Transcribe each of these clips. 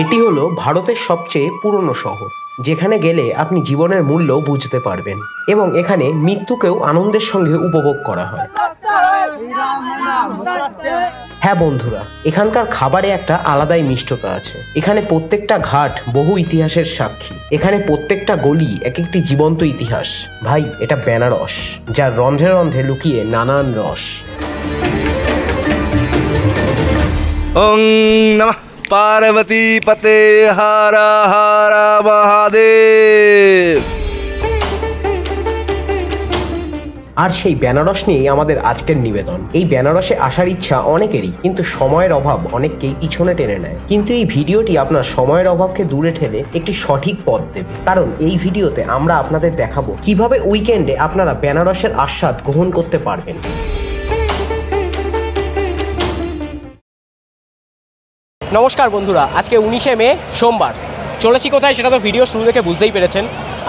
এটি হলো ভারতের সবচেয়ে পুরনো শহর, যেখানে গেলে আপনি জীবনের মূল্য বুঝতে পারবেন এবং এখানে মৃত্যুকেও আনন্দের সঙ্গে উপভোগ করা হয়। হ্যাঁ বন্ধুরা, এখানকার খাবারে একটা আলাদাই মিষ্টতা আছে। এখানে প্রত্যেকটা ঘাট বহু ইতিহাসের সাক্ষী। এখানে প্রত্যেকটা গলি এক একটি জীবন্ত ইতিহাস। ভাই, এটা বেনারস, যার রন্ধ্রে রন্ধ্রে লুকিয়ে নানান রস। ওং নমঃ পার্বতী পতে হর হর মহাদেব। আর সেই বেনারস নিয়েই আমাদের আজকের নিবেদন। এই বেনারসে আসার ইচ্ছা অনেকেরই, কিন্তু সময়ের অভাব অনেককেই পিছনে টেনে নেয়। কিন্তু এই ভিডিওটি আপনার সময়ের অভাবকে দূরে ঠেলে একটি সঠিক পথ দেবে, কারণ এই ভিডিওতে আমরা আপনাদের দেখাবো কিভাবে উইকেন্ডে আপনারা বেনারসের আস্বাদ গ্রহণ করতে পারবেন। নমস্কার বন্ধুরা, আজকে 19শে মে সোমবার। চলেছি কোথায় সেটা তো ভিডিও শুরু থেকে বুঝতেই পেরেছেন।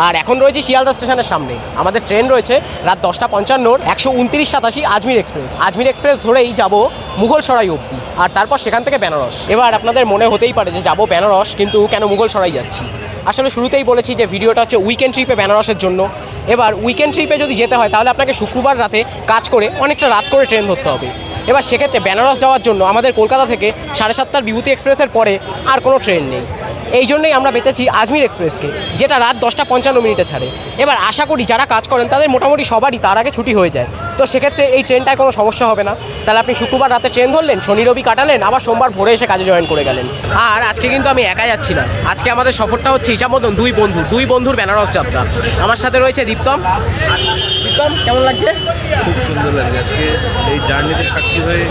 আর এখন রয়েছে শিয়ালদা স্টেশনের সামনে। আমাদের ট্রেন রয়েছে রাত 10টা 55 129-87 আজমির এক্সপ্রেস। আজমির এক্সপ্রেস ধরেই যাব মুঘলসরাই অবধি, আর তারপর সেখান থেকে বেনারস। এবার আপনাদের মনে হতেই পারে যে যাব বেনারস, কিন্তু কেন মুঘলসরাই যাচ্ছি। আসলে শুরুতেই বলেছি যে ভিডিওটা হচ্ছে উইকেন্ড ট্রিপে বেনারসের জন্য। এবার উইকেন্ড ট্রিপে যদি যেতে হয় তাহলে আপনাকে শুক্রবার রাতে কাজ করে অনেকটা রাত করে ট্রেন ধরতে হবে। এবার সেক্ষেত্রে বেনারস যাওয়ার জন্য আমাদের কলকাতা থেকে 7:30 বিভূতি এক্সপ্রেসের পরে আর কোনো ট্রেন নেই। এই জন্যই আমরা বেঁচেছি আজমির এক্সপ্রেসকে, যেটা রাত 10টা 55 ছাড়ে। এবার আশা করি যারা কাজ করেন তাদের মোটামুটি সবারই তার আগে ছুটি হয়ে যায়, তো সেক্ষেত্রে এই ট্রেনটায় কোনো সমস্যা হবে না। তাহলে আপনি শুক্রবার রাতে ট্রেন ধরলেন, শনি রবি কাটালেন, আবার সোমবার ভোরে এসে কাজে জয়েন করে গেলেন। আর আজকে কিন্তু আমি একা যাচ্ছি না। আজকে আমাদের সফরটা হচ্ছে হিসাব মতন দুই বন্ধুর বেনারস যাত্রা। আমার সাথে রয়েছে দীপ্তম। দীপ্তম, কেমন লাগছে? খুব সুন্দর লাগছে। আজকে এই জার্নিতে সাক্ষী হয়ে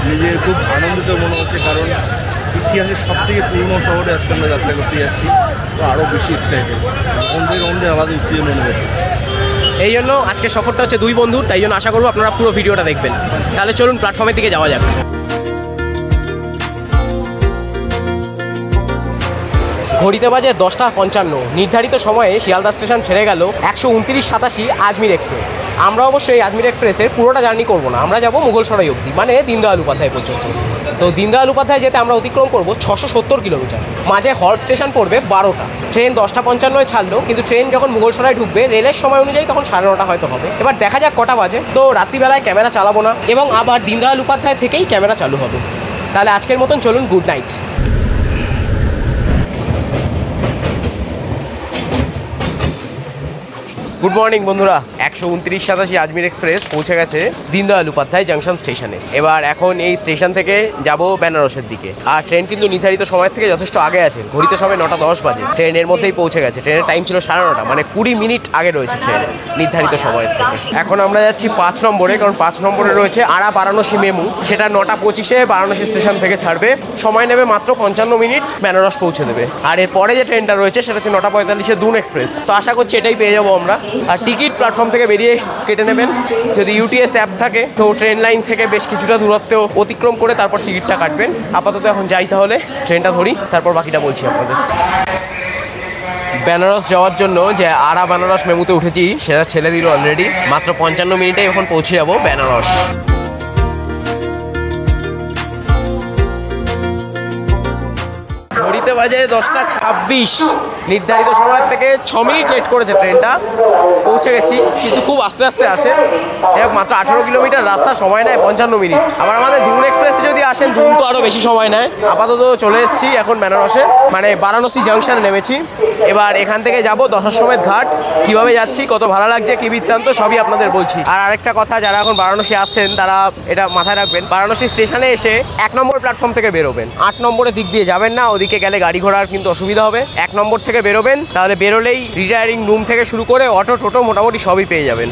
নিজে খুব আনন্দিত মনে হচ্ছে, কারণ ইতিহাসের সব থেকে পুরনো শহরে আজকে আমরা যাত্রা করতে যাচ্ছি, তো আরও বেশি এক্সাইটেড। অন্ধে আলাদা উত্তেজনা অনুভব করছি। এই জন্য আজকে সফরটা হচ্ছে দুই বন্ধুর, তাই জন্য আশা করবো আপনারা পুরো ভিডিওটা দেখবেন। তাহলে চলুন প্ল্যাটফর্মের দিকে যাওয়া যাক। ঘড়িতে বাজে 10টা 55। নির্ধারিত সময়ে শিয়ালদা স্টেশন ছেড়ে গেল 129-87 আজমির এক্সপ্রেস। আমরা অবশ্যই আজমির এক্সপ্রেসের পুরোটা জার্নি করব না, আমরা যাব মুঘলসরাই অবধি, মানে দীনদয়াল উপাধ্যায় পর্যন্ত। তো দীনদয়াল উপাধ্যায় যেতে আমরা অতিক্রম করব 670 কিলোমিটার। মাঝে হল্ট স্টেশন পড়বে 12টা। ট্রেন 10টা 55 ছাড়লো, কিন্তু ট্রেন যখন মুঘলসরাই ঢুকবে রেলের সময় অনুযায়ী তখন 9:30 হয়তো হবে। এবার দেখা যাক কটা বাজে। তো রাত্রিবেলায় ক্যামেরা চালাবো না, এবং আবার দীনদয়াল উপাধ্যায় থেকেই ক্যামেরা চালু হবে। তাহলে আজকের মতন চলুন, গুড নাইট। গুড মর্নিং বন্ধুরা। 129-87 আজমির এক্সপ্রেস পৌঁছে গেছে দীনদয়াল উপাধ্যায় জাংশন স্টেশনে। এবার এখন এই স্টেশন থেকে যাব বেনারসের দিকে। আর ট্রেন কিন্তু নির্ধারিত সময় থেকে যথেষ্ট আগে আছে। ঘড়িতে সবে 9টা 10 বাজে। ট্রেনের মধ্যেই পৌঁছে গেছে। ট্রেনের টাইম ছিল 9:30, মানে 20 মিনিট আগে রয়েছে ট্রেন নির্ধারিত সময়ের থেকে। এখন আমরা যাচ্ছি 5 নম্বরে, কারণ 5 নম্বরে রয়েছে আরা বারাণসী মেমু। সেটা 9টা 25-এ বারাণসী স্টেশন থেকে ছাড়বে। সময় নেবে মাত্র 55 মিনিট, বেনারস পৌঁছে দেবে। আর এর পরে যে ট্রেনটা রয়েছে সেটা হচ্ছে 9টা 45-এ দুন এক্সপ্রেস। তো আশা করছি এটাই পেয়ে যাবো আমরা। আর টিকিট প্ল্যাটফর্ম থেকে বেরিয়ে কেটে নেবেন। যদি ইউটিএস অ্যাপ থাকে তো ট্রেন লাইন থেকে বেশ কিছুটা দূরত্ব অতিক্রম করে তারপর টিকিটটা কাটবেন। আপাতত এখন যাই, তাহলে ট্রেনটা ধরি, তারপর বাকিটা বলছি আপনাদের। বেনারস যাওয়ার জন্য যে আরা বেনারস মেমুতে উঠেছি সেটা ছেড়ে দিল অলরেডি। মাত্র 55 মিনিটে এখন পৌঁছে যাবো বেনারস। ঘড়িতে বাজে 10টা 26। নির্ধারিত সময় থেকে 6 মিনিট লেট করেছে ট্রেনটা। পৌঁছে গেছি, কিন্তু খুব আস্তে আস্তে আসে। মাত্র 18 কিলোমিটার রাস্তা, সময় নেয় 55 মিনিট। আবার আমাদের দুন এক্সপ্রেসে যদি আসেন, দুন তো আরও বেশি সময় নেয়। আপাতত চলে এসেছি এখন বেনারসে, মানে বারাণসী জাংশনে নেমেছি। এবার এখান থেকে যাব দশাশ্বমেধ ঘাট। কীভাবে যাচ্ছি, কত ভালো লাগছে, কী বৃত্তান্ত, সবই আপনাদের বলছি। আর আরেকটা কথা, যারা এখন বারাণসী আসছেন তারা এটা মাথায় রাখবেন, বারাণসী স্টেশনে এসে 1 নম্বর প্ল্যাটফর্ম থেকে বেরোবেন। 8 নম্বরের দিক দিয়ে যাবেন না, ওদিকে গেলে গাড়ি ঘোড়ার কিন্তু অসুবিধা হবে। 1 নম্বর থেকে বেরোবেন, তাহলে বেরোলেই রিটায়ারিং রুম থেকে শুরু করে অটো টোটো মোটামুটি সবই পেয়ে যাবেন।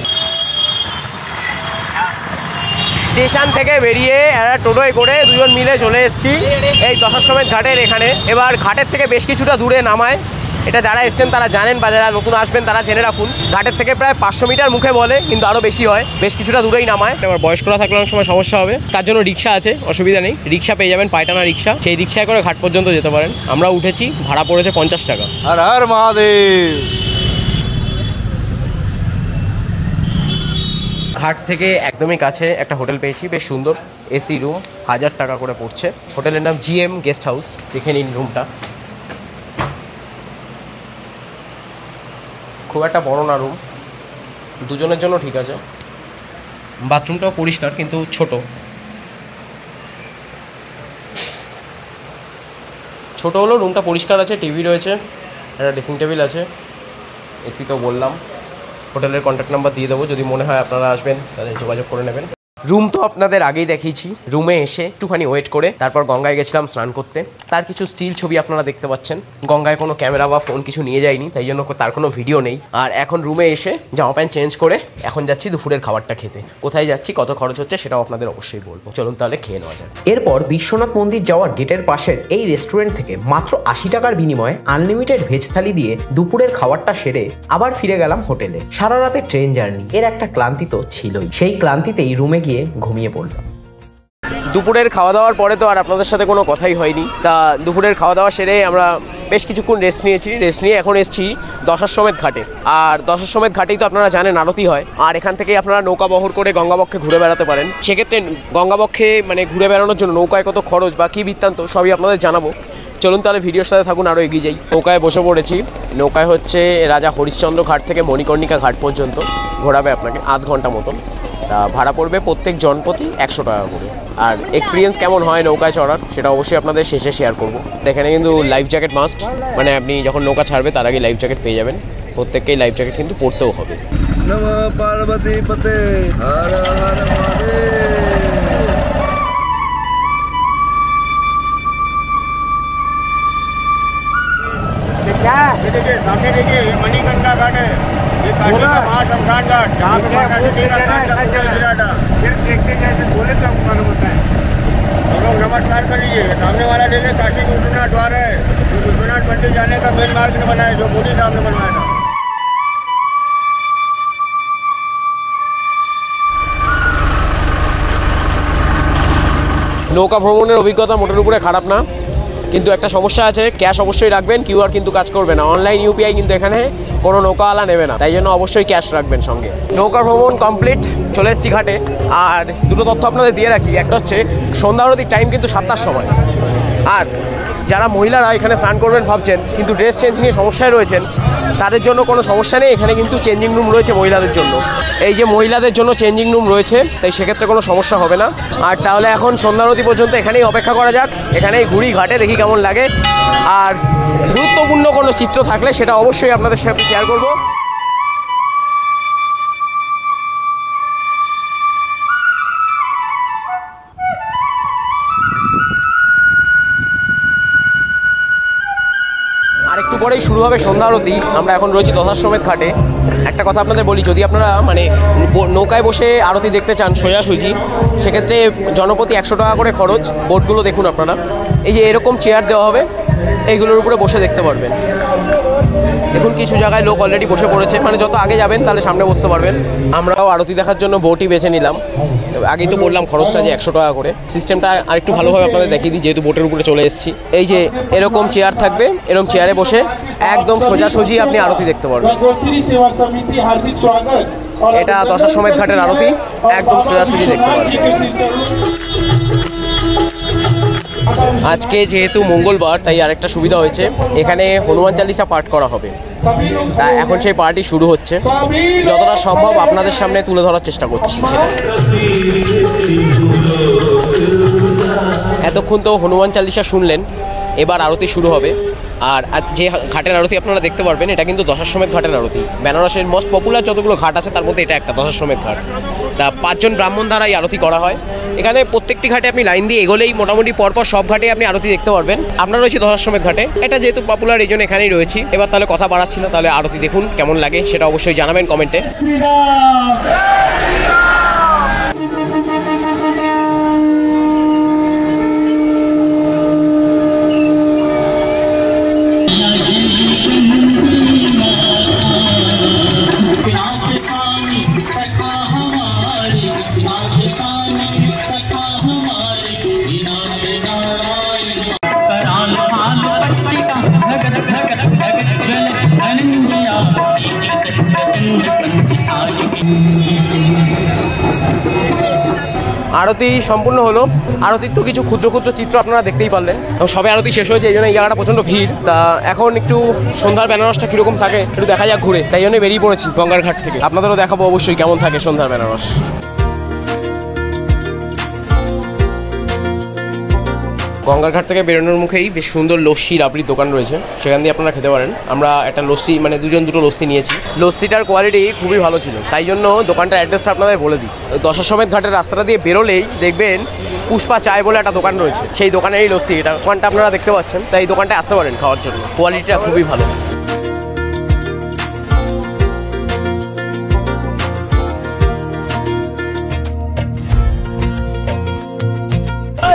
স্টেশন থেকে বেরিয়ে একটা টোটোয় করে দুজন মিলে চলে এসেছি এই দশাশ্বমেধ ঘাটের এখানে। এবার ঘাটের থেকে বেশ কিছুটা দূরে নামায়। এটা যারা এসছেন তারা জানেন, বা যারা নতুন আসবেন তারা জেনে রাখুন। ঘাটের থেকে প্রায় 500 মিটার মুখে বলে, কিন্তু আরও বেশি হয়, বেশ কিছুটা দূরেই নামায়। এবার বয়স্করা থাকলে অনেক সময় সমস্যা হবে, তার জন্য রিক্সা আছে, অসুবিধা নেই। রিক্সা পেয়ে যাবেন, পায়টানা রিক্সা। সেই রিক্সায় করে ঘাট পর্যন্ত যেতে পারেন। আমরা উঠেছি, ভাড়া পড়েছে 50 টাকা। হর হর মহাদেব। ঘাট থেকে একদমই কাছে একটা হোটেল পেয়েছি, বেশ সুন্দর এসি রুম, 1000 টাকা করে পড়ছে। হোটেলের নাম GM গেস্ট হাউস। দেখে নিন রুমটা, খুব একটা বড় না রুম, দুজনের জন্য ঠিক আছে। বাথরুমটাও পরিষ্কার কিন্তু ছোট হলো, রুমটা পরিষ্কার আছে, টিভি রয়েছে, একটা ড্রেসিং টেবিল আছে, এসি তো বললাম। হোটেলের কন্ট্যাক্ট নাম্বার দিয়ে দেবো, যদি মনে হয় আপনারা আসবেন তাহলে যোগাযোগ করে নেবেন। রুম তো আপনাদের আগেই দেখিয়েছি। রুমে এসে একটুখানি ওয়েট করে তারপর গঙ্গায় গেছিলাম স্নান করতে। তার কিছু স্টিল ছবি আপনারা দেখতে পাচ্ছেন। গঙ্গায় কোনো ক্যামেরা বা ফোন কিছু নিয়ে যায়নি, তাই জন্য তার কোনো ভিডিও নেই। আর এখন রুমে এসে জামা প্যান্ট চেঞ্জ করে এখন যাচ্ছি দুপুরের খাবারটা খেতে। কোথায় যাচ্ছি, কত খরচ হচ্ছে সেটাও আপনাদের অবশ্যই বলবো। চলুন তাহলে খেয়ে নেওয়া যাক। এরপর বিশ্বনাথ মন্দির যাওয়ার গেটের পাশের এই রেস্টুরেন্ট থেকে মাত্র 80 টাকার বিনিময়ে আনলিমিটেড ভেজ থালি দিয়ে দুপুরের খাবারটা সেরে আবার ফিরে গেলাম হোটেলে। সারা রাতে ট্রেন জার্নি, এর একটা ক্লান্তি তো ছিলই। সেই ক্লান্তিতেই রুমে গিয়ে ঘুমিয়ে পড়লাম। দুপুরের খাওয়া দাওয়ার পরে তো আর আপনাদের সাথে কোনো কথাই হয়নি। তা দুপুরের খাওয়া দাওয়া সেরে আমরা বেশ কিছুক্ষণ রেস্ট নিয়ে এখন এসেছি দশাশ্বমেধ ঘাটে। আর দশাশ্বমেধ ঘাটেই তো আপনারা জানেন আরতি হয়। আর এখান থেকেই আপনারা নৌকা বহর করে গঙ্গাবক্ষে ঘুরে বেড়াতে পারেন। সেক্ষেত্রে গঙ্গাবক্ষে মানে ঘুরে বেড়ানোর জন্য নৌকায় কত খরচ বা কী বৃত্তান্ত সবই আপনাদের জানাবো। চলুন তাহলে ভিডিওর সাথে থাকুন, আরও এগিয়ে যাই। নৌকায় বসে পড়েছি। নৌকায় হচ্ছে রাজা হরিশ্চন্দ্র ঘাট থেকে মণিকর্ণিকা ঘাট পর্যন্ত ঘোরাবে আপনাকে, আধ ঘন্টা মতন। ভাড়া পড়বে প্রত্যেক জনপ্রতি 100 টাকা করে। আর এক্সপিরিয়েন্স কেমন হয় নৌকায় চড়ার সেটা অবশ্যই আপনাদের শেষে শেয়ার করবো। এখানে কিন্তু লাইফ জ্যাকেট মাস্ট, মানে আপনি যখন নৌকা ছাড়বে তার আগে লাইফ জ্যাকেট পেয়ে যাবেন। প্রত্যেককেই লাইফ জ্যাকেট কিন্তু পরতেও হবে। নমঃ পার্বতী পতে হর হর মহাদেব। ये देखिए सामने देखिए, ये मणिकर्णिका घाट है, ये काशी का महाशमशान घाट, जहाँ पे माता सीता का विराट है। सिर्फ देखते जैसे बोले तो मालूम होता है। हम लोग नमस्कार कर लीजिए। सामने वाला देखिए काशी विश्वनाथ द्वार है, जो विश्वनाथ मंदिर जाने का मेन मार्ग ने बनाया, जो मोदी साहब ने बनवाया था। নৌকা ভ্রমণের অভিজ্ঞতা মোটের উপরে খারাপ না, কিন্তু একটা সমস্যা আছে, ক্যাশ অবশ্যই রাখবেন, কিউআর কিন্তু কাজ করবে না। অনলাইন ইউপিআই কিন্তু এখানে কোনো নৌকাওয়ালা নেবে না, তাই জন্য অবশ্যই ক্যাশ রাখবেন সঙ্গে। নৌকা ভ্রমণ কমপ্লিট, চলে এসেছি ঘাটে। আর দুটো তথ্য আপনাদের দিয়ে রাখি, একটা হচ্ছে সন্ধ্যা আরতির টাইম কিন্তু 7টার সময়। আর যারা মহিলারা এখানে স্নান করবেন ভাবছেন কিন্তু ড্রেস চেঞ্জিংয়ে সমস্যায় রয়েছেন, তাদের জন্য কোনো সমস্যা নেই। এখানে কিন্তু চেঞ্জিং রুম রয়েছে মহিলাদের জন্য। এই যে মহিলাদের জন্য চেঞ্জিং রুম রয়েছে, তাই সেক্ষেত্রে কোনো সমস্যা হবে না। আর তাহলে এখন সন্ধ্যারতি পর্যন্ত এখানেই অপেক্ষা করা যাক, এখানেই ঘুরি ঘাটে, দেখি কেমন লাগে। আর গুরুত্বপূর্ণ কোনো চিত্র থাকলে সেটা অবশ্যই আপনাদের সাথে শেয়ার করবো। একটু পরেই শুরু হবে সন্ধ্যা আরতি। আমরা এখন রয়েছি দশাশ্বমেধ ঘাটে। একটা কথা আপনাদের বলি, যদি আপনারা মানে নৌকায় বসে আরতি দেখতে চান সোজাসুজি, সেক্ষেত্রে জনপ্রতি 100 টাকা করে খরচ। বোটগুলো দেখুন আপনারা, এই যে এরকম চেয়ার দেওয়া হবে, এইগুলোর উপরে বসে দেখতে পারবেন। দেখুন কিছু জায়গায় লোক অলরেডি বসে পড়েছে, মানে যত আগে যাবেন তাহলে সামনে বসতে পারবেন। আমরাও আরতি দেখার জন্য বোটই বেছে নিলাম। আগেই তো বললাম খরচটা যে 100 টাকা করে। সিস্টেমটা আরেকটু ভালোভাবে আপনাদের দেখিয়ে দিই, যেহেতু বোটের উপরে চলে এসেছি। এই যে এরকম চেয়ার থাকবে, এরকম চেয়ারে বসে একদম সোজাসুজি আপনি আরতি দেখতে পারবেন। এটা দশাশ্বমেধ ঘাটের আরতি, একদম সোজাসুজি দেখতে পারবেন। আজকে যেহেতু মঙ্গলবার, তাই আরেকটা সুবিধা হয়েছে, এখানে হনুমান চালিসা পাঠ করা হবে। এখন সেই পার্টি শুরু হচ্ছে, যতটা সম্ভব আপনাদের সামনে তুলে ধরার চেষ্টা করছি। এতক্ষণ তো হনুমান চালিসা শুনলেন, এবার আরতি শুরু হবে। আর যে ঘাটের আরতি আপনারা দেখতে পারবেন, এটা কিন্তু দশাশ্বমেধ ঘাটের আরতি। বেনারসের মোস্ট পপুলার যতগুলো ঘাট আছে তার মধ্যে এটা একটা দশাশ্বমেধ ঘাট। তা 5 জন ব্রাহ্মণ দ্বারা এই আরতি করা হয়। এখানে প্রত্যেকটি ঘাটে আপনি লাইন দিয়ে এগোলেই মোটামুটি পরপর সব ঘাটে আপনি আরতি দেখতে পারবেন। আপনারা রয়েছে দশাশ্বমেধ ঘাটে, এটা যেহেতু পপুলার এই জন্য এখানেই রয়েছি। এবার তাহলে কথা বাড়াচ্ছি না, তাহলে আরতি দেখুন কেমন লাগে সেটা অবশ্যই জানাবেন কমেন্টে। আরতি সম্পূর্ণ হলো। আরতির তো কিছু ক্ষুদ্র ক্ষুদ্র চিত্র আপনারা দেখতেই পারলেন, এবং সবে আরতি শেষ হয়েছে, এই জন্য এই জায়গাটা প্রচণ্ড ভিড়। তা এখন একটু সন্ধ্যার বেনারসটা কীরকম থাকে একটু দেখা যাক ঘুরে, তাই জন্য বেরিয়ে পড়েছি গঙ্গার ঘাট থেকে। আপনাদেরও দেখাবো অবশ্যই কেমন থাকে সন্ধ্যার বেনারস। গঙ্গার ঘাট থেকে বেরোনোর মুখেই বেশ সুন্দর লস্যি রাবড়ির দোকান রয়েছে, সেখান দিয়ে আপনারা খেতে পারেন। আমরা একটা লস্যি মানে দুটো লস্যি নিয়েছি। লস্যিটার কোয়ালিটি খুবই ভালো ছিল, তাই জন্য দোকানটার অ্যাড্রেসটা আপনাদের বলে দিই। দশাশ্বমেধ ঘাটের রাস্তাটা দিয়ে বেরোলেই দেখবেন পুষ্পা চায় বলে একটা দোকান রয়েছে, সেই দোকানেরই লস্যি এটা। দোকানটা আপনারা দেখতে পাচ্ছেন, তাই এই দোকানটায় আসতে পারেন খাওয়ার জন্য, কোয়ালিটিটা খুবই ভালো।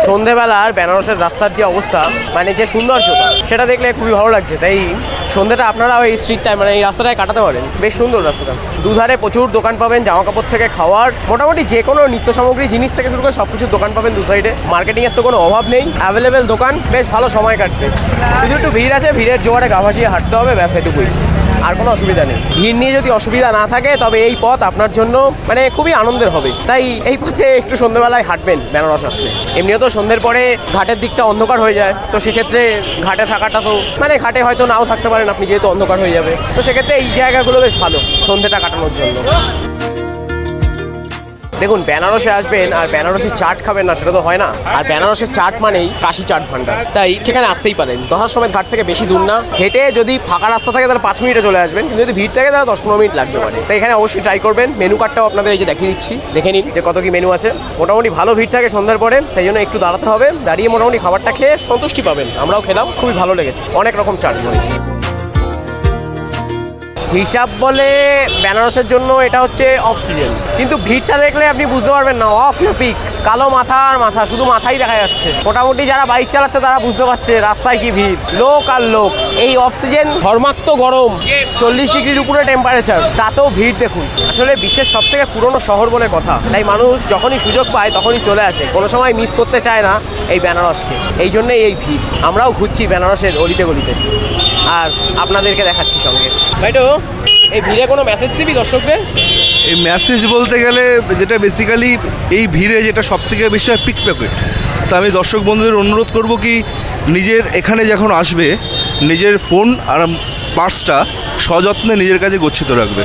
সন্ধেবেলার বেনারসের রাস্তার যে অবস্থা, মানে যে সৌন্দর্যতা, সেটা দেখলে খুবই ভালো লাগছে। তাই সন্ধ্যেটা আপনারা ওই স্ট্রিটটায় মানে এই রাস্তাটায় কাটাতে পারেন। বেশ সুন্দর রাস্তাটা, দুধারে প্রচুর দোকান পাবেন, জামা কাপড় থেকে খাওয়ার, মোটামুটি যে কোনো নিত্য সামগ্রী জিনিস থেকে শুরু করে সব কিছুর দোকান পাবেন দু সাইডে। মার্কেটিংয়ের তো কোনো অভাব নেই, অ্যাভেলেবেল দোকান, বেশ ভালো সময় কাটবে। শুধু একটু ভিড় আছে, ভিড়ের জোয়ারে গা ভাসিয়ে হাঁটতে হবে, ব্যাস এটুকুই, আর কোনো অসুবিধা নেই। ভিড় নিয়ে যদি অসুবিধা না থাকে তবে এই পথ আপনার জন্য মানে খুবই আনন্দের হবে। তাই এই পথে একটু সন্ধ্যেবেলায় হাঁটবেন বেনারস আসলে। এমনিও তো সন্ধ্যের পরে ঘাটের দিকটা অন্ধকার হয়ে যায়, তো সেক্ষেত্রে ঘাটে থাকাটা তো মানে ঘাটে হয়তো নাও থাকতে পারেন আপনি, যেহেতু অন্ধকার হয়ে যাবে, তো সেক্ষেত্রে এই জায়গাগুলো বেশ ভালো সন্ধ্যেটা কাটানোর জন্য। দেখুন, বেনারসে আসবেন আর বেনারসের চাট খাবেন না সেটা তো হয় না। আর বেনারসের চাট মানেই কাশি চাট ভান্ডার, তাই সেখানে আসতেই পারেন। দশাশ্বমেধ ঘাট থেকে বেশি দূর না, হেঁটে যদি ফাঁকা রাস্তা থাকে তাহলে 5 মিনিটে চলে আসবেন, কিন্তু যদি ভিড় থাকে তাহলে 10-15 মিনিট লাগতে পারে। তাই এখানে অবশ্যই ট্রাই করবেন। মেনু কার্ডটাও আপনাদের এই যে দেখিয়ে দিচ্ছি, দেখে নিন যে কত কি মেনু আছে। মোটামুটি ভালো ভিড় থাকে সন্ধ্যার পরে, তাই জন্য একটু দাঁড়াতে হবে, দাঁড়িয়ে মোটামুটি খাবারটা খেয়ে সন্তুষ্টি পাবেন। আমরাও খেলাম, খুবই ভালো লেগেছে, অনেক রকম চাট করেছি। হিসাব বলে বেনারসের জন্য এটা হচ্ছে অফ সিজন, কিন্তু ভিড়টা দেখলে আপনি বুঝতে পারবেন না অফ না পিক। কালো মাথা আর মাথা, শুধু মাথাই দেখা যাচ্ছে। মোটামুটি যারা বাইক চালাচ্ছে তারা বুঝতে পারছে রাস্তায় কি ভিড়, লোক আর লোক। এই অফ সিজন ধর্মাক্ত গরম, 40 ডিগ্রির উপরে টেম্পারেচার, তাতেও ভিড় দেখুন। আসলে বিশ্বের সব থেকে পুরনো শহর বলে কথা, তাই মানুষ যখনই সুযোগ পায় তখনই চলে আসে, কোনো সময় মিস করতে চায় না এই বেনারসকে। এই জন্যই এই ভিড়। আমরাও ঘুরছি বেনারসের অলিতে গলিতে, আর আপনাদেরকে দেখাচ্ছি সঙ্গে। ভাইটো, এই ভিড়ে কোনো মেসেজ দিবি দর্শকদের? এই মেসেজ বলতে গেলে যেটা বেসিক্যালি এই ভিড়ে যেটা সবথেকে বেশি হয় পিক পকেট। তো আমি দর্শক বন্ধুদের অনুরোধ করব কি, নিজের এখানে যখন আসবে নিজের ফোন আর পার্সটা সযত্নে নিজের কাছে গচ্ছিত রাখবে,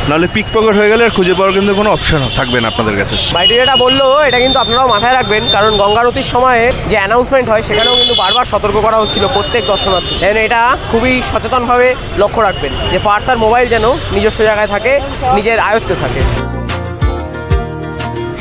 নাহলে পিক পকেট হয়ে গেলে আর খুঁজে পাওয়ার কিন্তু কোনো অপশন থাকবে না আপনাদের কাছে। ভাইটি যেটা বললো এটা কিন্তু আপনারাও মাথায় রাখবেন, কারণ গঙ্গারতির সময়ে যে অ্যানাউন্সমেন্ট হয় সেখানেও কিন্তু বারবার সতর্ক করা হচ্ছিল প্রত্যেক দর্শনার্থী। এটা খুবই সচেতনভাবে লক্ষ্য রাখবেন যে পার্স আর মোবাইল যেন নিজস্ব জায়গায় থাকে, নিজের আয়ত্তে থাকে।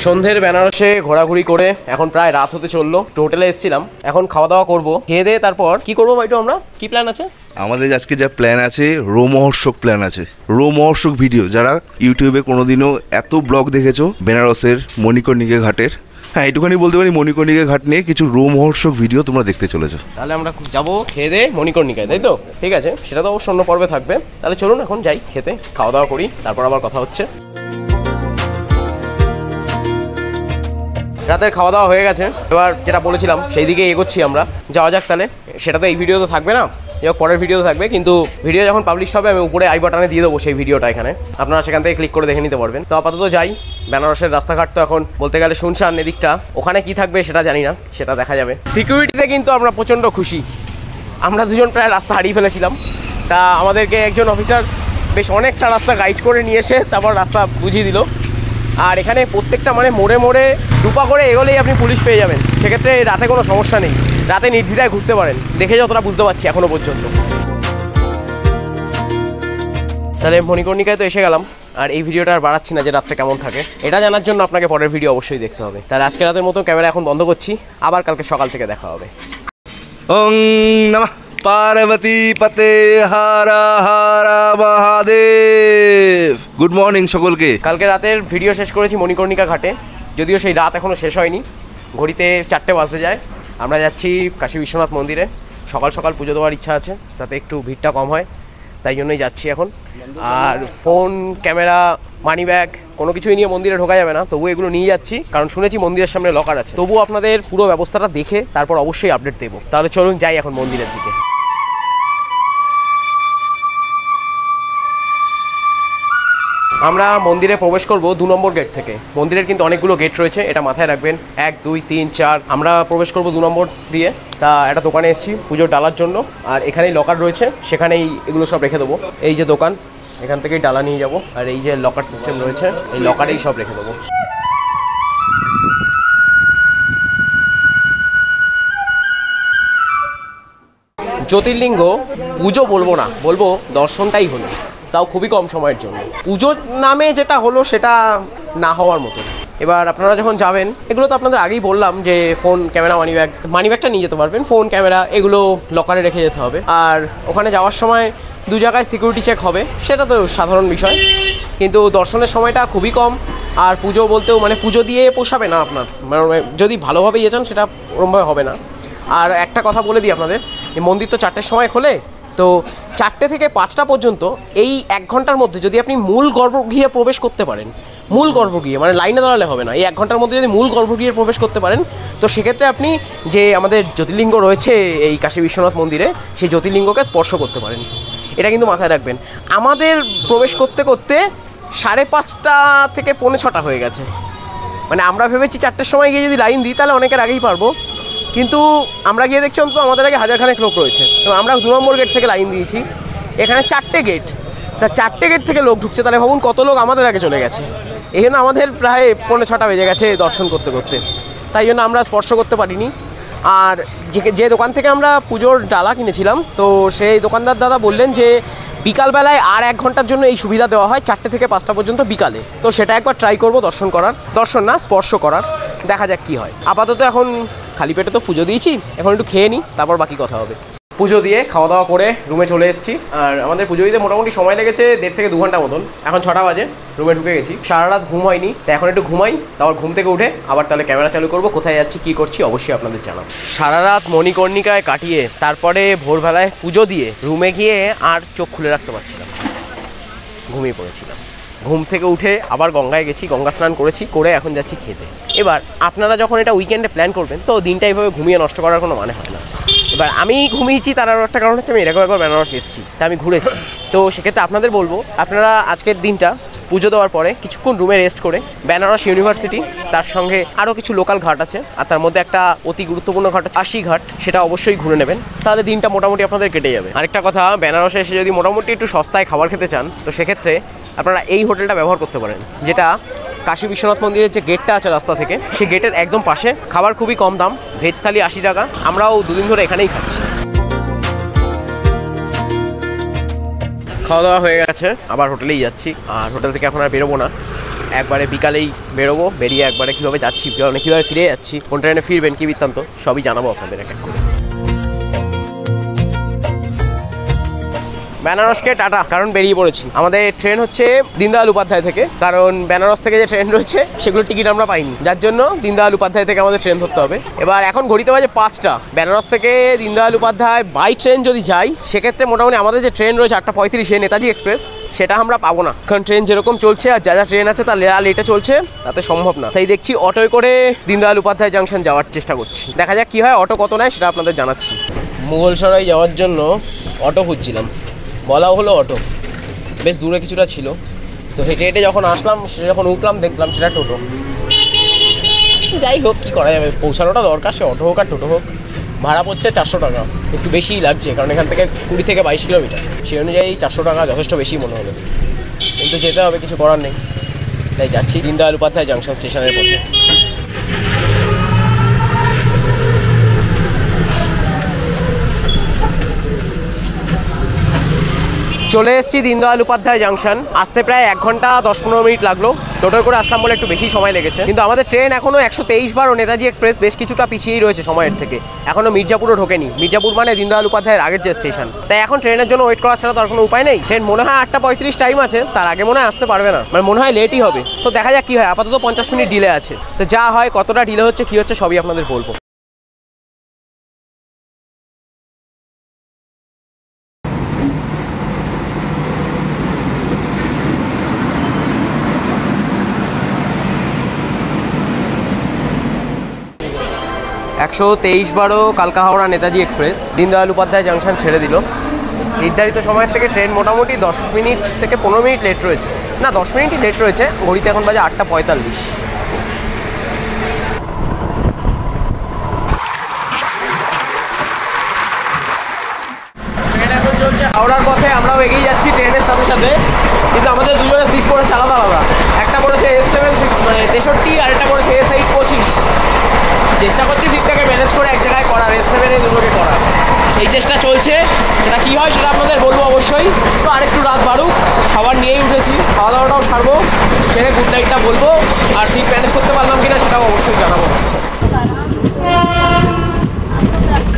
সন্ধ্যের বেনারসে ঘোরাঘুরি করে এখন প্রায় রাত হতে চললো। হোটেলে এসেছিলাম, এখন খাওয়া দাওয়া করবো, খেয়ে দিয়ে তারপর কি করবো ভাইটো? আমরা কি প্ল্যান আছে আমাদের আজকে? যা প্ল্যান আছে, রোমহর্ষক প্ল্যান আছে, রোমহর্ষক ভিডিও। যারা ইউটিউবে কোনোদিনও এত ব্লগ দেখেছো বেনারসের মণিকর্ণিকা ঘাটের, হ্যাঁ এইটুখানি বলতে পারি মণিকর্ণিকা ঘাট নিয়ে কিছু রোমহর্ষক ভিডিও তোমরা দেখতে চলেছো। তাহলে আমরা যাবো খেয়ে দিয়ে মণিকর্ণিকায়, তাই তো? ঠিক আছে, সেটা তো অবশ্য অন্য পর্বে থাকবে। তাহলে চলুন এখন যাই খেতে, খাওয়া দাওয়া করি, তারপর আবার কথা হচ্ছে। রাতের খাওয়া দাওয়া হয়ে গেছে, এবার যেটা বলেছিলাম সেই দিকে এগোচ্ছি আমরা। যাওয়া যাক তাহলে। সেটা তো এই ভিডিও তো থাকবে না, পরের ভিডিও থাকবে, কিন্তু ভিডিও যখন পাবলিশ হবে আমি উপরে আই বাটনে দিয়ে দেবো সেই ভিডিওটা, এখানে আপনারা সেখান থেকে ক্লিক করে দেখে নিতে পারবেন। তো আপাতত যাই। বেনারসের রাস্তাঘাট তো এখন বলতে গেলে শুনশান, এদিকটা ওখানে কি থাকবে সেটা জানি না, সেটা দেখা যাবে। সিকিউরিটিতে কিন্তু আমরা প্রচণ্ড খুশি। আমরা দুজন প্রায় রাস্তা হারিয়ে ফেলেছিলাম, তা আমাদেরকে একজন অফিসার বেশ অনেকটা রাস্তা গাইড করে নিয়ে এসে তারপর রাস্তা বুঝিয়ে দিল। আর এখানে প্রত্যেকটা মানে মোড়ে মোড়ে দুপা করে এগোলেই আপনি পুলিশ পেয়ে যাবেন, সেক্ষেত্রে রাতে কোনো সমস্যা নেই, রাতে নির্দ্বিধায় ঘুরতে পারেন, দেখে যতটা বুঝতে পারছি এখনও পর্যন্ত। তাহলে মণিকর্ণিকায় তো এসে গেলাম, আর এই ভিডিওটা আর বাড়াচ্ছি না যে রাতটা কেমন থাকে। এটা জানার জন্য আপনাকে পরের ভিডিও অবশ্যই দেখতে হবে। তাহলে আজকে রাতের মতো ক্যামেরা এখন বন্ধ করছি, আবার কালকে সকাল থেকে দেখা হবে। ওং নমঃ পার্বতী পতে হারা হারা মহাদেব। গুড মর্নিং সকলকে। কালকে রাতের ভিডিও শেষ করেছি মণিকর্ণিকা ঘাটে, যদিও সেই রাত এখনও শেষ হয়নি, ঘড়িতে 4টে বাজতে যায়। আমরা যাচ্ছি কাশী বিশ্বনাথ মন্দিরে, সকাল সকাল পুজো দেওয়ার ইচ্ছা আছে যাতে একটু ভিড়টা কম হয়, তাই জন্যই যাচ্ছি এখন। আর ফোন, ক্যামেরা, মানি ব্যাগ কোনো কিছুই নিয়ে মন্দিরে ঢোকা যাবে না, তবু এগুলো নিয়ে যাচ্ছি, কারণ শুনেছি মন্দিরের সামনে লকার আছে। তবু আপনাদের পুরো ব্যবস্থাটা দেখে তারপর অবশ্যই আপডেট দেবো। তাহলে চলুন যাই এখন মন্দিরের দিকে। আমরা মন্দিরে প্রবেশ করব 2 নম্বর গেট থেকে। মন্দিরের কিন্তু অনেকগুলো গেট রয়েছে, এটা মাথায় রাখবেন। 1 2 3 4, আমরা প্রবেশ করব 2 নম্বর দিয়ে। তা একটা দোকানে এসেছি পুজোর ডালার জন্য, আর এখানেই লকার রয়েছে, সেখানেই এগুলো সব রেখে দেবো। এই যে দোকান, এখান থেকেই ডালা নিয়ে যাব, আর এই যে লকার সিস্টেম রয়েছে, এই লকারেই সব রেখে দেবো। জ্যোতির্লিঙ্গ পুজো বলবো না, বলবো দর্শনটাই হলো, তাও খুবই কম সময়ের জন্য। পুজোর নামে যেটা হলো সেটা না হওয়ার মতো। এবার আপনারা যখন যাবেন, এগুলো তো আপনাদের আগেই বললাম যে ফোন, ক্যামেরা, মানিব্যাগটা নিয়ে যেতে পারবেন, ফোন, ক্যামেরা এগুলো লকারে রেখে যেতে হবে। আর ওখানে যাওয়ার সময় 2 জায়গায় সিকিউরিটি চেক হবে, সেটা তো সাধারণ বিষয়, কিন্তু দর্শনের সময়টা খুবই কম। আর পুজো বলতেও মানে পুজো দিয়ে পোষাবে না আপনার, মানে যদি ভালোভাবে ইয়ে চান সেটা ওরমভাবে হবে না। আর একটা কথা বলে দিই আপনাদের, এই মন্দির তো 4টের সময় খোলে, তো 4টে থেকে 5টা পর্যন্ত এই 1 ঘন্টার মধ্যে যদি আপনি মূল গর্ভগৃহে প্রবেশ করতে পারেন, মূল গর্ভগৃহে মানে লাইনে দাঁড়ালে হবে না, এই 1 ঘন্টার মধ্যে যদি মূল গর্ভগৃহে প্রবেশ করতে পারেন, তো সেক্ষেত্রে আপনি যে আমাদের জ্যোতির্লিঙ্গ রয়েছে এই কাশী বিশ্বনাথ মন্দিরে, সেই জ্যোতির্লিঙ্গকে স্পর্শ করতে পারেন। এটা কিন্তু মাথায় রাখবেন। আমাদের প্রবেশ করতে করতে 5:30 থেকে 5:45 হয়ে গেছে। মানে আমরা ভেবেছি 4টের সময় গিয়ে যদি লাইন দিই তাহলে অনেকের আগেই পারবো, কিন্তু আমরা গিয়ে দেখছি অন্তত আমাদের আগে 1000খানেক লোক রয়েছে। এবং আমরা 2 নম্বর গেট থেকে লাইন দিয়েছি, এখানে 4টে গেট, তা 4টে গেট থেকে লোক ঢুকছে, তাহলে ভাবুন কত লোক আমাদের আগে চলে গেছে। এই জন্য আমাদের প্রায় 5:45 বেজে গেছে দর্শন করতে করতে, তাই জন্য আমরা স্পর্শ করতে পারিনি। আর যে দোকান থেকে আমরা পুজোর ডালা কিনেছিলাম, তো সেই দোকানদার দাদা বললেন যে বিকালবেলায় আর 1 ঘন্টার জন্য এই সুবিধা দেওয়া হয়, 4টে থেকে 5টা পর্যন্ত বিকালে। তো সেটা একবার ট্রাই করব, দর্শন না স্পর্শ করার, দেখা যাক কী হয়। আপাতত এখন খালি পেটে তো পুজো দিয়েছি, এখন একটু খেয়ে নিই, তারপর বাকি কথা হবে। পুজো দিয়ে খাওয়া দাওয়া করে রুমে চলে এসেছি। আর আমাদের পুজো দিতে মোটামুটি সময় লেগেছে 1.5 থেকে 2 ঘন্টা মতন। এখন 6টা বাজে, রুমে ঢুকে গেছি। সারা রাত ঘুম হয়নি, তো এখন একটু ঘুমাই, তারপর ঘুম থেকে উঠে আবার তাহলে ক্যামেরা চালু করব। কোথায় যাচ্ছি, কী করছি অবশ্যই আপনাদের জানাবো। সারা রাত মণিকর্ণিকায় কাটিয়ে তারপরে ভোরবেলায় পুজো দিয়ে রুমে গিয়ে আর চোখ খুলে রাখতে পারছিলাম, ঘুমিয়ে পড়েছিলাম। ঘুম থেকে উঠে আবার গঙ্গায় গেছি, গঙ্গা স্নান করেছি, করে এখন যাচ্ছি খেতে। এবার আপনারা যখন এটা উইকেন্ডে প্ল্যান করবেন, তো দিনটা এইভাবে ঘুমিয়ে নষ্ট করার কোনো মানে হয় না। এবার আমি ঘুমিয়েছি, তার আরও একটা কারণ হচ্ছে আমি এরকম একবার বেনারস এসেছি, তা আমি ঘুরেছি। তো সেক্ষেত্রে আপনাদের বলবো, আপনারা আজকের দিনটা পুজো দেওয়ার পরে কিছুক্ষণ রুমে রেস্ট করে বেনারস ইউনিভার্সিটি, তার সঙ্গে আরও কিছু লোকাল ঘাট আছে, আর তার মধ্যে একটা অতি গুরুত্বপূর্ণ ঘাট কাশী ঘাট, সেটা অবশ্যই ঘুরে নেবেন, তাহলে দিনটা মোটামুটি আপনাদের কেটে যাবে। আরেকটা কথা, বেনারসে এসে যদি মোটামুটি একটু সস্তায় খাবার খেতে চান, তো সেক্ষেত্রে আপনারা এই হোটেলটা ব্যবহার করতে পারেন, যেটা কাশী বিশ্বনাথ মন্দিরের যে গেটটা আছে রাস্তা থেকে, সেই গেটের একদম পাশে। খাবার খুবই কম দাম, ভেজ থালি 80 টাকা। আমরাও 2 দিন ধরে এখানেই খাচ্ছি। খাওয়া দাওয়া হয়ে গেছে, আবার হোটেলেই যাচ্ছি। আর হোটেল থেকে এখন আর বেরোবো না, একবারে বিকালেই বেরোবো। বেরিয়ে একবারে কীভাবে যাচ্ছি, কীভাবে ফিরে যাচ্ছি, কোন ট্রেনে ফিরবেন, কী বৃত্তান্ত সবই জানাবো আপনাদের এক এক করে। বেনারসকে টাটা, কারণ বেরিয়ে পড়েছি। আমাদের ট্রেন হচ্ছে দীনদয়াল উপাধ্যায় থেকে, কারণ বেনারস থেকে যে ট্রেন রয়েছে সেগুলোর টিকিট আমরা পাইনি, যার জন্য দীনদয়াল উপাধ্যায় থেকে আমাদের ট্রেন ধরতে হবে। এবার এখন ঘড়িতে বাজে 5টা। বেনারস থেকে দীনদয়াল উপাধ্যায় বাই ট্রেন যদি যাই, সেক্ষেত্রে মোটামুটি আমাদের যে ট্রেন রয়েছে 8:35 নেতাজি এক্সপ্রেস, সেটা আমরা পাবো না, কারণ ট্রেন যেরকম চলছে আর যা যা ট্রেন আছে তা লেটে চলছে, তাতে সম্ভব না। তাই দেখছি অটোয় করে দীনদয়াল উপাধ্যায় জাংশন যাওয়ার চেষ্টা করছি, দেখা যাক কী হয়। অটো কত নেয় সেটা আপনাদের জানাচ্ছি। মুঘলসরাই যাওয়ার জন্য অটো খুঁজছিলাম, বলাও হলো অটো, বেশ দূরে কিছুটা ছিল, তো হেঁটে হেঁটে যখন আসলাম, যখন উঠলাম দেখলাম সেটা টোটো। যাই হোক, কী করা যাবে, পৌঁছানোটা দরকার, সে অটো হোক আর টোটো হোক। ভাড়া পড়ছে 400 টাকা, একটু বেশিই লাগছে, কারণ এখান থেকে 20 থেকে 22 কিলোমিটার, সেই অনুযায়ী 400 টাকা যথেষ্ট বেশি মনে হলো, কিন্তু যেতে হবে, কিছু করার নেই। তাই যাচ্ছি দীনদয়াল উপাধ্যায় জাংশন স্টেশনের পথে। চলে এসেছি দীনদয়াল উপাধ্যায় জাংশন, আসতে প্রায় 1 ঘন্টা 10-15 মিনিট লাগলো। টোটোয় করে আসলাম বলে একটু বেশি সময় লেগেছে, কিন্তু আমাদের ট্রেন এখনও 123 নেতাজি এক্সপ্রেস বেশ কিছুটা পিছিয়েই রয়েছে সময়ের থেকে, এখনও মির্জাপুরও ঢোকেনি। মির্জাপুর মানে দীনদয়াল উপাধ্যায়ের আগের যে স্টেশন, তাই এখন ট্রেনের জন্য ওয়েট করা ছাড়া তার কোনো উপায় নেই। ট্রেন মনে হয় 8:35 টাইম আছে, তার আগে মনে হয় আসতে পারবে না, মানে মনে হয় লেটই হবে। তো দেখা যাক কী হয়, আপাতত 50 মিনিট ডিলে আছে, তো যা হয়, কতটা ডিলে হচ্ছে কী হচ্ছে সবই আপনাদের বলবো। (123) কালকা হাওড়া নেতাজি এক্সপ্রেস দীনদয়াল উপাধ্যায় জাংশন ছেড়ে দিল। নির্ধারিত সময়ের থেকে ট্রেন মোটামুটি 10 মিনিট থেকে 15 মিনিট লেট রয়েছে, না 10 মিনিটই লেট রয়েছে। ঘড়িতে এখন বাজে 8:45। ট্রেন এখন চলছে হাওড়ার পথে, আমরাও এগিয়ে যাচ্ছি ট্রেনের সাথে সাথে, কিন্তু আমাদের দুজনের সিট পড়েছে আলাদা আলাদা। একটা পড়েছে S7 মানে 63, আর একটা পড়েছে S8 25। চেষ্টা করছি সিটটাকে ম্যানেজ করে এক জায়গায় করার, S7 দুটোকে করার, সেই চেষ্টা চলছে। সেটা কী হয় সেটা আপনাদের বলবো অবশ্যই। তো আরেকটু রাত বাড়ুক, খাবার নিয়েই উঠেছি, খাওয়া দাওয়াটাও সারবো, সেরে গুড নাইটটা বলবো, আর সিট ম্যানেজ করতে পারলাম কিনা সেটাও অবশ্যই জানাবো।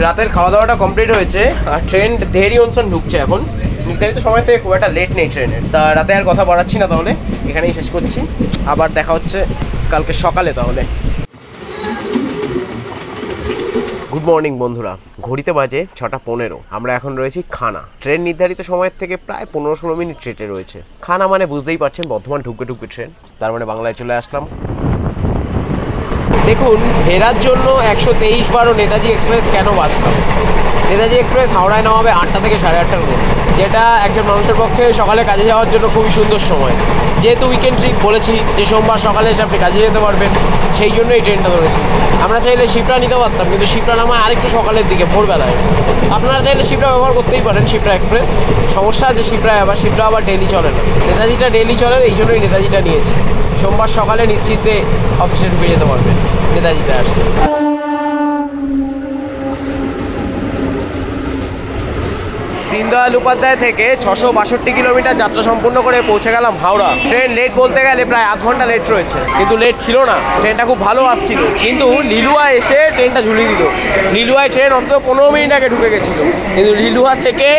রাতের খাওয়া দাওয়াটা কমপ্লিট হয়েছে, আর ট্রেন দেহেরি অঞ্চল ঢুকছে এখন। নির্ধারিত সময় থেকে খুব একটা লেট নেই ট্রেনের। তা রাতে আর কথা বাড়াচ্ছি না, তাহলে এখানেই শেষ করছি। আবার দেখা হচ্ছে কালকে সকালে তাহলে। গুড মর্নিং বন্ধুরা, ঘড়িতে বাজে 6:15। আমরা এখন রয়েছি খানা। ট্রেন নির্ধারিত সময়ের থেকে প্রায় 15-16 মিনিট লেটে রয়েছে। খানা মানে বুঝতেই পারছেন বর্ধমান ঢুকে ট্রেন, তার মানে বাংলায় চলে আসলাম। দেখুন, ফেরার জন্য 123 নেতাজি এক্সপ্রেস কেন বাঁচলাম। নেতাজি এক্সপ্রেস হাওড়ায় নামাবে 8টা থেকে 8:30টার মধ্যে, যেটা একজন মানুষের পক্ষে সকালে কাজে যাওয়ার জন্য খুবই সুন্দর সময়। যেহেতু উইকেন্ড ট্রিপ বলেছি যে সোমবার সকালে এসে আপনি কাজে যেতে পারবেন, সেই জন্য এই ট্রেনটা ধরেছি। আমরা চাইলে শিপ্রা নিতে পারতাম, কিন্তু শিপ্রা নামায় আরেকটু সকালের দিকে, ভোরবেলায়। আপনারা চাইলে শিপ্রা ব্যবহার করতেই পারেন, শিপ্রা এক্সপ্রেস। সমস্যা আছে শিপ্রা আবার ডেলি চলে না, নেতাজিটা ডেলি চলে, এই জন্যই নেতাজিটা নিয়েছি। সোমবার সকালে নিশ্চিন্তে অফিসে ঢুকে যেতে পারবেন নেতাজিতে আসলে। দীনদয়াল উপাধ্যায় থেকে 662 কিলোমিটার যাত্রা সম্পূর্ণ করে পৌঁছে গেলাম হাওড়া। ট্রেন লেট বলতে গেলে প্রায় আধ ঘন্টা লেট রয়েছে, কিন্তু লেট ছিল না, ট্রেনটা খুব ভালো আসছিল। কিন্তু লিলুয়া এসে ট্রেনটা ঝুলিয়ে দিল। লিলুয়ায় ট্রেন অন্তত 15 মিনিট আগে ঢুকে গেছিলো, কিন্তু লিলুয়া থেকে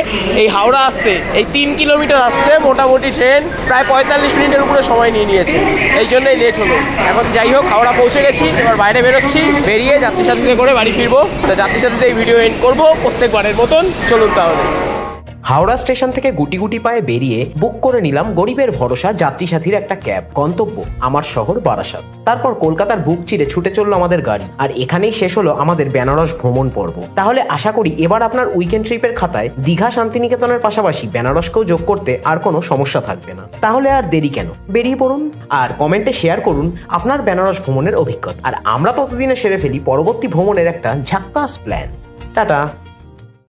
এই হাওড়া আসতে, এই 3 কিলোমিটার আসতে মোটামুটি ট্রেন প্রায় 45 মিনিটের উপরে সময় নিয়েছে, এই জন্যই লেট হলো। এখন যাই হোক, হাওড়া পৌঁছে গেছি, এবার বাইরে বেরোচ্ছি, বেরিয়ে যাত্রী সাথীতে করে বাড়ি ফিরবো। তো যাত্রী সাথীতে এই ভিডিও এন্ড করবো প্রত্যেকবারের মতন। চলুন তাহলে। হাওড়া স্টেশন থেকে গুটি গুটি পায়ে বেরিয়ে বুক করে নিলাম গরিবের ভরসা যাত্রী সাথীর একটা ক্যাব। গন্তব্য আমার শহর বারাসাত। তারপর কলকাতার বুক চিরে ছুটে চললো আমাদের গাড়ি, আর এখানেই শেষ হলো আমাদের বেনারস ভ্রমণ পর্ব। তাহলে আশা করি এবার আপনার উইকেন্ড ট্রিপের খাতায় দীঘা শান্তিনিকেতনের পাশাপাশি বেনারসকেও যোগ করতে আর কোনো সমস্যা থাকবে না। তাহলে আর দেরি কেন, বেরিয়ে পড়ুন আর কমেন্টে শেয়ার করুন আপনার বেনারস ভ্রমণের অভিজ্ঞতা। আর আমরা ততদিনে সেরে ফেলি পরবর্তী ভ্রমণের একটা ঝাক্কাস প্ল্যান। টাটা।